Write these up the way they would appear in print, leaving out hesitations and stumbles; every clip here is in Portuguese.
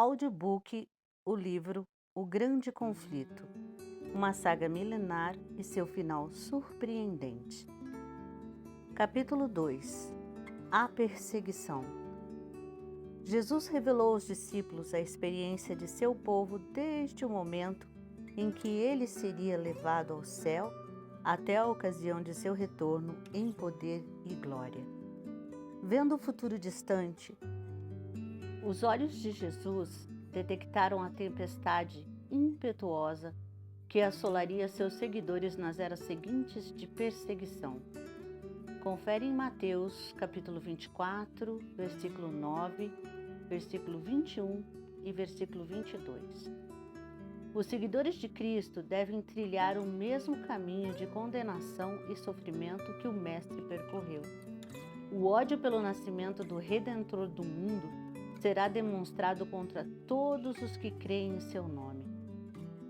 Audiobook, o livro O Grande Conflito, uma saga milenar e seu final surpreendente. Capítulo 2. A perseguição. Jesus revelou aos discípulos a experiência de seu povo desde o momento em que ele seria levado ao céu até a ocasião de seu retorno em poder e glória. Vendo o futuro distante, os olhos de Jesus detectaram a tempestade impetuosa que assolaria seus seguidores nas eras seguintes de perseguição. Confere em Mateus, capítulo 24, versículo 9, versículo 21 e versículo 22. Os seguidores de Cristo devem trilhar o mesmo caminho de condenação e sofrimento que o Mestre percorreu. O ódio pelo nascimento do Redentor do mundo será demonstrado contra todos os que creem em seu nome.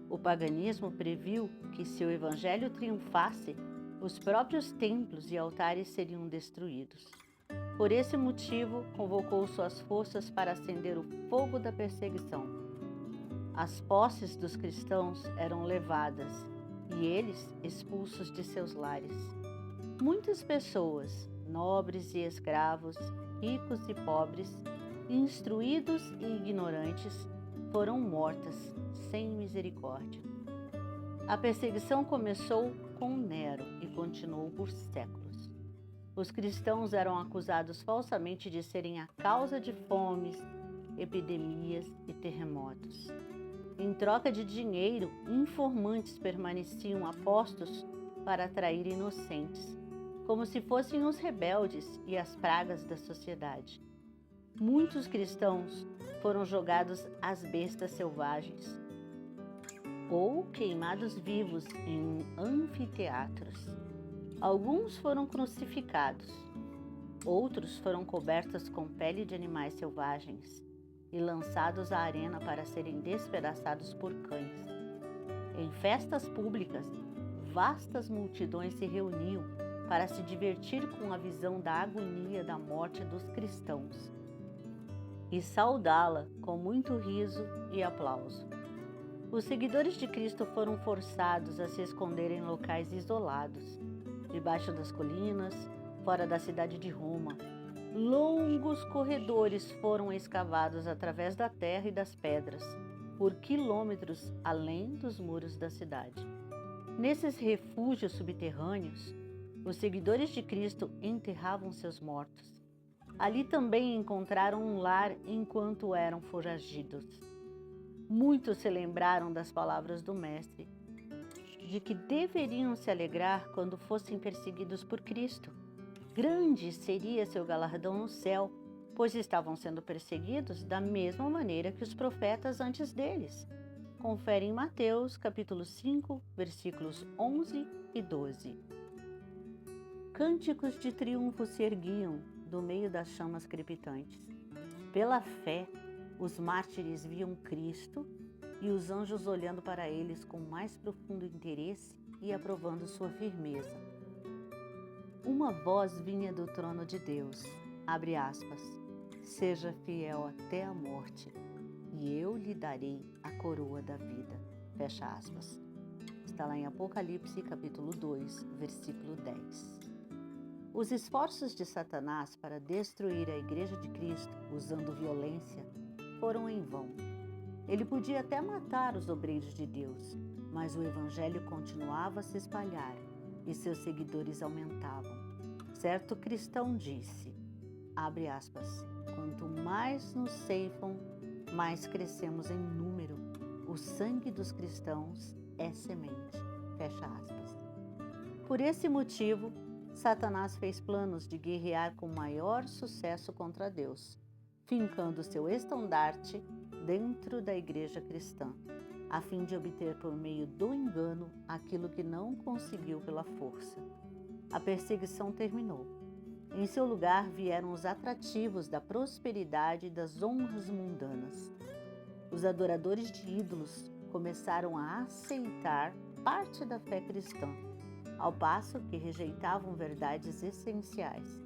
O paganismo previu que, se o evangelho triunfasse, os próprios templos e altares seriam destruídos. Por esse motivo, convocou suas forças para acender o fogo da perseguição. As posses dos cristãos eram levadas e eles expulsos de seus lares. Muitas pessoas, nobres e escravos, ricos e pobres, instruídos e ignorantes, foram mortas sem misericórdia. A perseguição começou com Nero e continuou por séculos. Os cristãos eram acusados falsamente de serem a causa de fomes, epidemias e terremotos. Em troca de dinheiro, informantes permaneciam a postos para atrair inocentes, como se fossem os rebeldes e as pragas da sociedade. Muitos cristãos foram jogados às bestas selvagens ou queimados vivos em anfiteatros. Alguns foram crucificados, outros foram cobertos com pele de animais selvagens e lançados à arena para serem despedaçados por cães. Em festas públicas, vastas multidões se reuniam para se divertir com a visão da agonia da morte dos cristãos e saudá-la com muito riso e aplauso. Os seguidores de Cristo foram forçados a se esconder em locais isolados, debaixo das colinas, fora da cidade de Roma. Longos corredores foram escavados através da terra e das pedras, por quilômetros além dos muros da cidade. Nesses refúgios subterrâneos, os seguidores de Cristo enterravam seus mortos. Ali também encontraram um lar enquanto eram foragidos. Muitos se lembraram das palavras do Mestre, de que deveriam se alegrar quando fossem perseguidos por Cristo. Grande seria seu galardão no céu, pois estavam sendo perseguidos da mesma maneira que os profetas antes deles. Confere em Mateus, capítulo 5, versículos 11 e 12. Cânticos de triunfo se erguiam do meio das chamas crepitantes. Pela fé, os mártires viam Cristo e os anjos olhando para eles com mais profundo interesse e aprovando sua firmeza. Uma voz vinha do trono de Deus, abre aspas, seja fiel até a morte, e eu lhe darei a coroa da vida, fecha aspas. Está lá em Apocalipse, capítulo 2, versículo 10. Os esforços de Satanás para destruir a Igreja de Cristo usando violência foram em vão. Ele podia até matar os obreiros de Deus, mas o Evangelho continuava a se espalhar e seus seguidores aumentavam. Certo cristão disse, abre aspas, quanto mais nos ceifam, mais crescemos em número. O sangue dos cristãos é semente, fecha aspas. Por esse motivo, Satanás fez planos de guerrear com maior sucesso contra Deus, fincando seu estandarte dentro da igreja cristã, a fim de obter por meio do engano aquilo que não conseguiu pela força. A perseguição terminou. Em seu lugar vieram os atrativos da prosperidade e das honras mundanas. Os adoradores de ídolos começaram a aceitar parte da fé cristã, ao passo que rejeitavam verdades essenciais.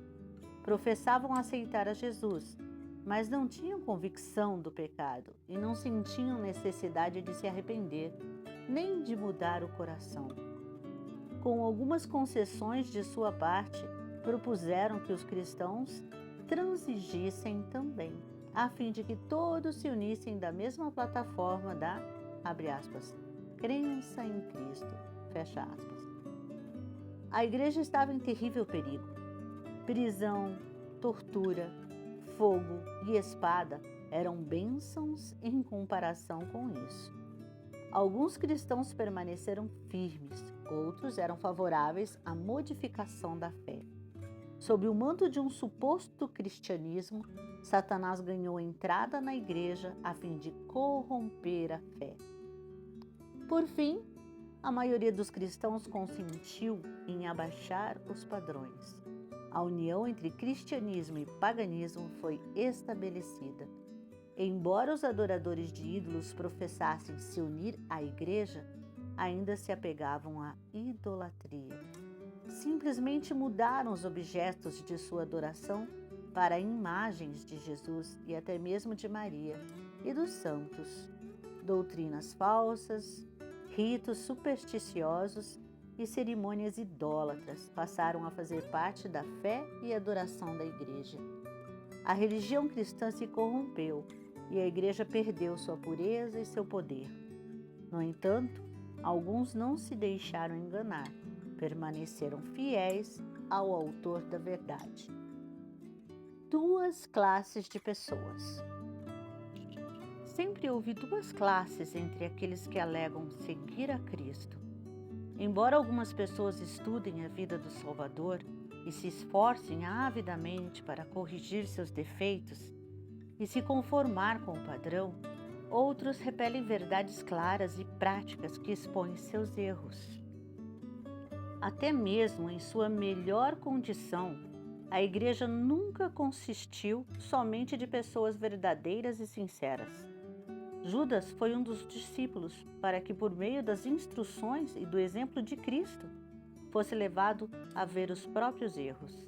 Professavam aceitar a Jesus, mas não tinham convicção do pecado e não sentiam necessidade de se arrepender, nem de mudar o coração. Com algumas concessões de sua parte, propuseram que os cristãos transigissem também, a fim de que todos se unissem da mesma plataforma da, abre aspas, crença em Cristo, fecha aspas. A igreja estava em terrível perigo. Prisão, tortura, fogo e espada eram bênçãos em comparação com isso. Alguns cristãos permaneceram firmes, outros eram favoráveis à modificação da fé. Sob o manto de um suposto cristianismo, Satanás ganhou entrada na igreja a fim de corromper a fé. Por fim, a maioria dos cristãos consentiu em abaixar os padrões. A união entre cristianismo e paganismo foi estabelecida. Embora os adoradores de ídolos professassem se unir à igreja, ainda se apegavam à idolatria. Simplesmente mudaram os objetos de sua adoração para imagens de Jesus e até mesmo de Maria e dos santos. Doutrinas falsas, ritos supersticiosos e cerimônias idólatras passaram a fazer parte da fé e adoração da igreja. A religião cristã se corrompeu e a igreja perdeu sua pureza e seu poder. No entanto, alguns não se deixaram enganar, permaneceram fiéis ao autor da verdade. Duas classes de pessoas. Sempre houve duas classes entre aqueles que alegam seguir a Cristo. Embora algumas pessoas estudem a vida do Salvador e se esforcem avidamente para corrigir seus defeitos e se conformar com o padrão, outros repelem verdades claras e práticas que expõem seus erros. Até mesmo em sua melhor condição, a igreja nunca consistiu somente de pessoas verdadeiras e sinceras. Judas foi um dos discípulos para que, por meio das instruções e do exemplo de Cristo, fosse levado a ver os próprios erros.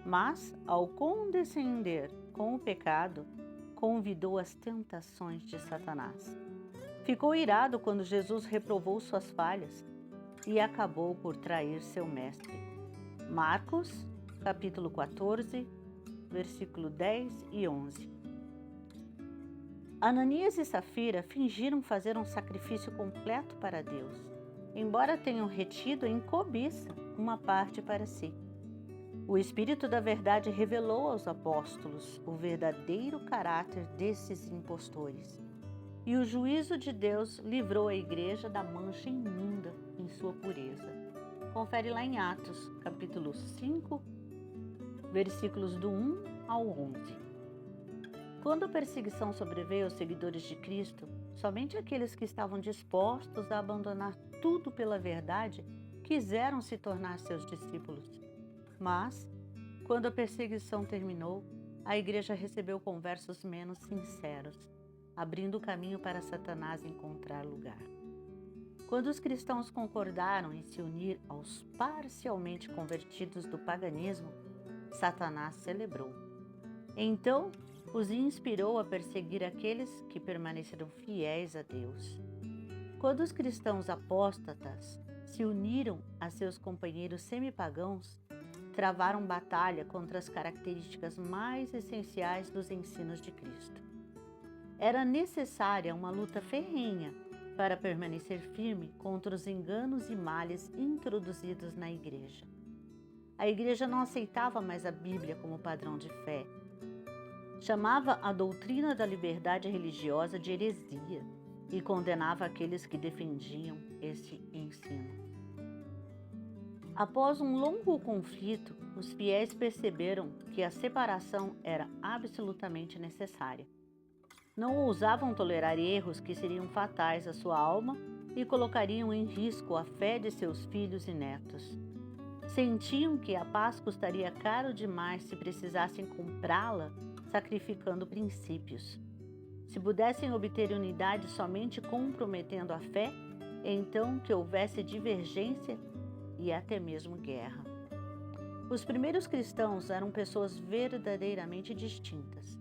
Mas, ao condescender com o pecado, convidou as tentações de Satanás. Ficou irado quando Jesus reprovou suas falhas e acabou por trair seu mestre. Marcos, capítulo 14, versículo 10 e 11. Ananias e Safira fingiram fazer um sacrifício completo para Deus, embora tenham retido em cobiça uma parte para si. O Espírito da Verdade revelou aos apóstolos o verdadeiro caráter desses impostores, e o juízo de Deus livrou a igreja da mancha imunda em sua pureza. Confere lá em Atos, capítulo 5, versículos do 1 ao 11. Quando a perseguição sobreveio aos seguidores de Cristo, somente aqueles que estavam dispostos a abandonar tudo pela verdade quiseram se tornar seus discípulos. Mas, quando a perseguição terminou, a igreja recebeu conversos menos sinceros, abrindo o caminho para Satanás encontrar lugar. Quando os cristãos concordaram em se unir aos parcialmente convertidos do paganismo, Satanás celebrou. Então, os inspirou a perseguir aqueles que permaneceram fiéis a Deus. Quando os cristãos apóstatas se uniram a seus companheiros semipagãos, travaram batalha contra as características mais essenciais dos ensinos de Cristo. Era necessária uma luta ferrenha para permanecer firme contra os enganos e males introduzidos na igreja. A igreja não aceitava mais a Bíblia como padrão de fé. Chamava a doutrina da liberdade religiosa de heresia e condenava aqueles que defendiam esse ensino. Após um longo conflito, os fiéis perceberam que a separação era absolutamente necessária. Não ousavam tolerar erros que seriam fatais à sua alma e colocariam em risco a fé de seus filhos e netos. Sentiam que a paz custaria caro demais se precisassem comprá-la sacrificando princípios. Se pudessem obter unidade somente comprometendo a fé, então que houvesse divergência e até mesmo guerra. Os primeiros cristãos eram pessoas verdadeiramente distintas.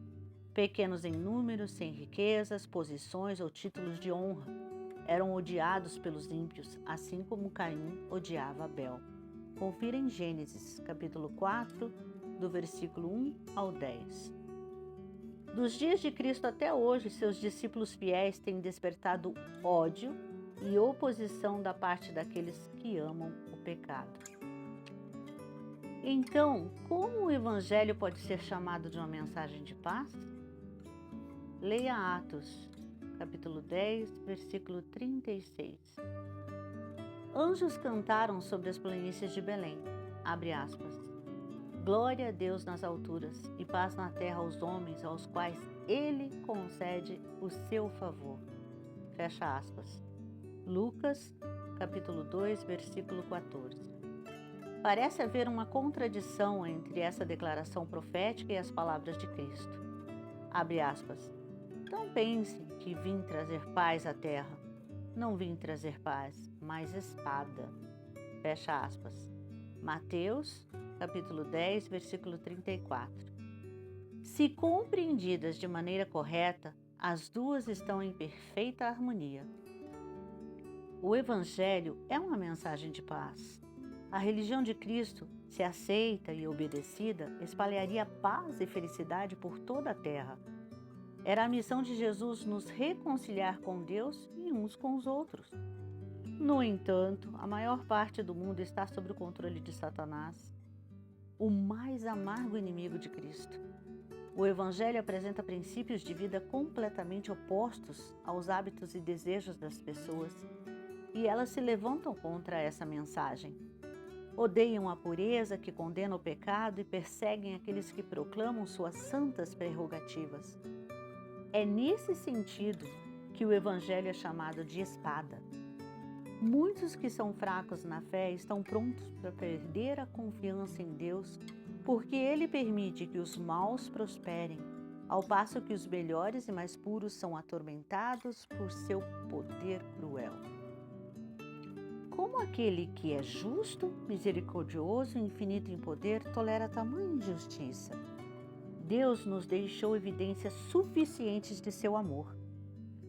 Pequenos em número, sem riquezas, posições ou títulos de honra, eram odiados pelos ímpios, assim como Caim odiava Abel. Confira em Gênesis, capítulo 4, do versículo 1 ao 10. Dos dias de Cristo até hoje, seus discípulos fiéis têm despertado ódio e oposição da parte daqueles que amam o pecado. Então, como o Evangelho pode ser chamado de uma mensagem de paz? Leia Atos, capítulo 10, versículo 36. Anjos cantaram sobre as planícies de Belém, abre aspas. Glória a Deus nas alturas e paz na terra aos homens aos quais Ele concede o seu favor. Fecha aspas. Lucas, capítulo 2, versículo 14. Parece haver uma contradição entre essa declaração profética e as palavras de Cristo. Abre aspas. Não pense que vim trazer paz à terra. Não vim trazer paz, mas espada. Fecha aspas. Mateus, capítulo 10, versículo 34. Se compreendidas de maneira correta, as duas estão em perfeita harmonia. O Evangelho é uma mensagem de paz. A religião de Cristo, se aceita e obedecida, espalharia paz e felicidade por toda a terra. Era a missão de Jesus nos reconciliar com Deus e uns com os outros. No entanto, a maior parte do mundo está sob o controle de Satanás, o mais amargo inimigo de Cristo. O Evangelho apresenta princípios de vida completamente opostos aos hábitos e desejos das pessoas, e elas se levantam contra essa mensagem. Odeiam a pureza, que condena o pecado, e perseguem aqueles que proclamam suas santas prerrogativas. É nesse sentido que o Evangelho é chamado de espada. Muitos que são fracos na fé estão prontos para perder a confiança em Deus, porque Ele permite que os maus prosperem, ao passo que os melhores e mais puros são atormentados por seu poder cruel. Como aquele que é justo, misericordioso e infinito em poder tolera tamanha injustiça? Deus nos deixou evidências suficientes de seu amor.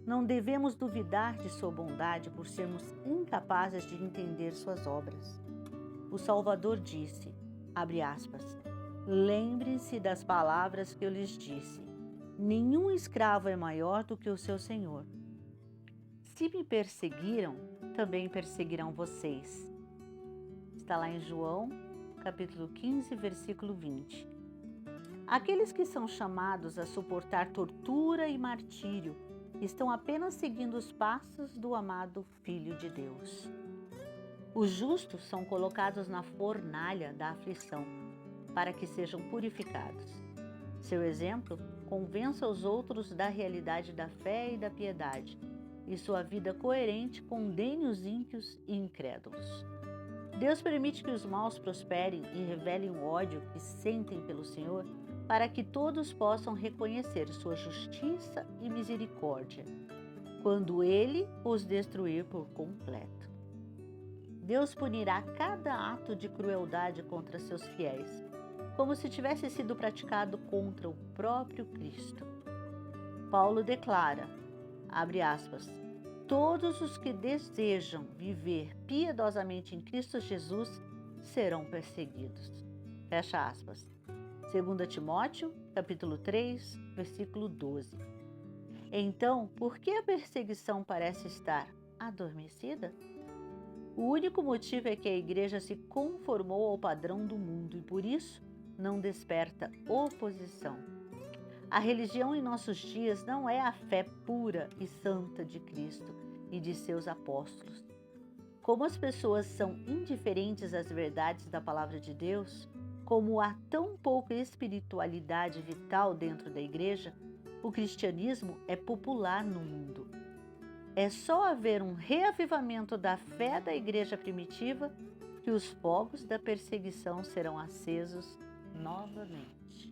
Não devemos duvidar de sua bondade por sermos incapazes de entender suas obras. O Salvador disse, abre aspas, lembre-se das palavras que eu lhes disse. Nenhum escravo é maior do que o seu senhor. Se me perseguiram, também perseguirão vocês. Está lá em João, capítulo 15, versículo 20. Aqueles que são chamados a suportar tortura e martírio estão apenas seguindo os passos do amado Filho de Deus. Os justos são colocados na fornalha da aflição, para que sejam purificados. Seu exemplo convença os outros da realidade da fé e da piedade, e sua vida coerente condene os ímpios e incrédulos. Deus permite que os maus prosperem e revelem o ódio que sentem pelo Senhor, para que todos possam reconhecer sua justiça e misericórdia, quando Ele os destruir por completo. Deus punirá cada ato de crueldade contra seus fiéis, como se tivesse sido praticado contra o próprio Cristo. Paulo declara, abre aspas, todos os que desejam viver piedosamente em Cristo Jesus serão perseguidos. Fecha aspas. 2 Timóteo, capítulo 3, versículo 12. Então, por que a perseguição parece estar adormecida? O único motivo é que a igreja se conformou ao padrão do mundo e, por isso, não desperta oposição. A religião em nossos dias não é a fé pura e santa de Cristo e de seus apóstolos. Como as pessoas são indiferentes às verdades da palavra de Deus, como há tão pouca espiritualidade vital dentro da igreja, o cristianismo é popular no mundo. É só haver um reavivamento da fé da igreja primitiva que os fogos da perseguição serão acesos novamente.